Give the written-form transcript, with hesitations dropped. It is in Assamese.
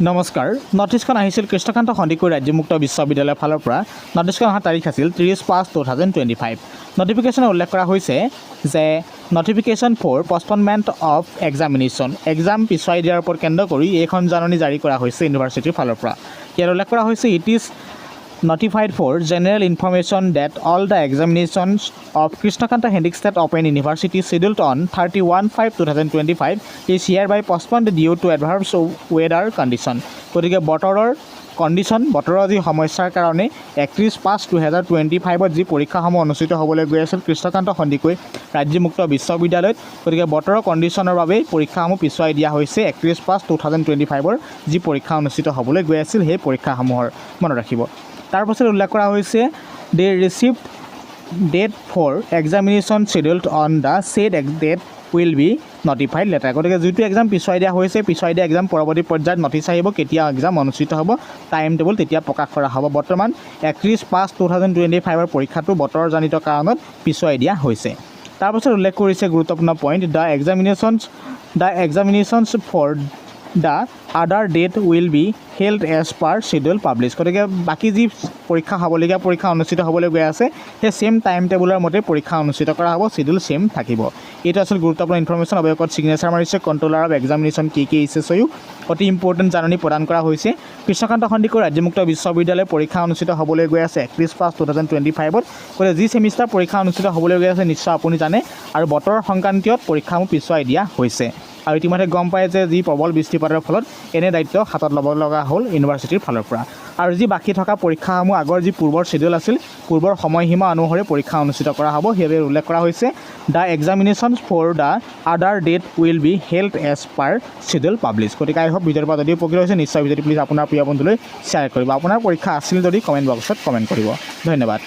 নমস্কাৰ নটিছখন আহিছিল কৃষ্ণকান্ত সন্দিকৈ ৰাজ্যমুক্ত বিশ্ববিদ্যালয়ৰ ফালৰ পৰা নটিছখন অহা তাৰিখ আছিল 30/5/2025 নটিফিকেশ্যনে উল্লেখ কৰা হৈছে যে notification for postponement of examination exam পিছুৱাই দিয়াৰ ওপৰত কেন্দ্ৰ কৰি এইখন জাননী জাৰি কৰা হৈছে ইউনিভাৰ্চিটিৰ ফালৰ পৰা ইয়াত উল্লেখ কৰা হৈছে it is notified for general information that all the examinations of Krishnakanta Handicap Open University scheduled on 31/5/2025 is hereby postponed due to adverse weather condition. গতিকে বতৰৰ যি সমস্যাৰ কাৰণে 31/5/2025 যি পৰীক্ষাসমূহ অনুষ্ঠিত হ'বলৈ গৈ আছিল কৃষ্ণকান্ত সন্দিকৈ ৰাজ্যমুক্ত বিশ্ববিদ্যালয়ত গতিকে বতৰৰ কণ্ডিশ্যনৰ বাবে পৰীক্ষাসমূহ পিছুৱাই দিয়া হৈছে 31/5/2025 যি পৰীক্ষা অনুষ্ঠিত হ'বলৈ গৈ আছিল সেই পৰীক্ষাসমূহৰ মনত ৰাখিব তাৰ পাছত উল্লেখ কৰা হৈছে the revised date for examination scheduled on the said date will be notified later গতিকে যিটো এক্সাম পিছুৱাই দিয়া হৈছে পিছুৱাই দিয়া এক্সাম পৰৱৰ্তী পৰ্যায়ত নটিচ আহিব কেতিয়া এক্সাম অনুষ্ঠিত হ'ব টাইম টেবুল তেতিয়া প্ৰকাশ কৰা হ'ব বৰ্তমান 31/5/2025 পৰীক্ষাটো বতৰজনিত কাৰণত পিছুৱাই দিয়া হৈছে তাৰপাছত উল্লেখ কৰিছে গুৰুত্বপূৰ্ণ point the examinations for the other date will be held as per schedule publish গতিকে বাকী যি পৰীক্ষা হ'বলগীয়া পৰীক্ষা অনুষ্ঠিত হ'বলৈ গৈ আছে সেই ছেইম টাইম টেবুলৰ মতে পৰীক্ষা অনুষ্ঠিত কৰা হ'ব শ্বেডিউল ছেইম থাকিব এইটো আছিল গুৰুত্বপূৰ্ণ ইনফৰ্মেশ্যন অৱশেষত ছিগনেচাৰ মাৰিছে কণ্ট্ৰলাৰ অফ এক্সামিনেশ্যন KKHSয়ো অতি ইম্পৰ্টেণ্ট জাননী প্ৰদান কৰা হৈছে কৃষ্ণকান্ত সন্দিকৈ ৰাজ্যমুক্ত বিশ্ববিদ্যালয় পৰীক্ষা অনুষ্ঠিত হ'বলৈ গৈ আছে 31/5/2025 গতিকে যি ছেমিষ্টাৰ পৰীক্ষা অনুষ্ঠিত হ'বলৈ গৈ আছে নিশ্চয় আপুনি জানে আৰু বতৰৰ সংক্ৰান্তীয়ত পৰীক্ষাসমূহ পিছুৱাই দিয়া হৈছে আৰু ইতিমধ্যে গম পায় যে যি প্ৰবল বৃষ্টিপাতৰ ফলত এনে দায়িত্ব হাতত ল'ব লগা হ'ল ইউনিভাৰ্চিটিৰ ফালৰ পৰা আৰু যি বাকী থকা পৰীক্ষাসমূহ আগৰ যি পূৰ্বৰ শ্বেডিউল আছিল পূৰ্বৰ সময়সীমা অনুসৰি পৰীক্ষা অনুষ্ঠিত কৰা হ'ব সেইবাবে উল্লেখ কৰা হৈছে the examination for the other date will be held as per schedule publish গতিকে আই হোপ ভিডিঅ'ৰ পৰা যদি উপকৃত হৈছে নিশ্চয় ভিডিঅ'টো প্লিজ আপোনাৰ প্ৰিয় বন্ধুলৈ শ্বেয়াৰ কৰিব আপোনাৰ পৰীক্ষা আছিল যদি কমেণ্ট বক্সত কমেণ্ট কৰিব ধন্যবাদ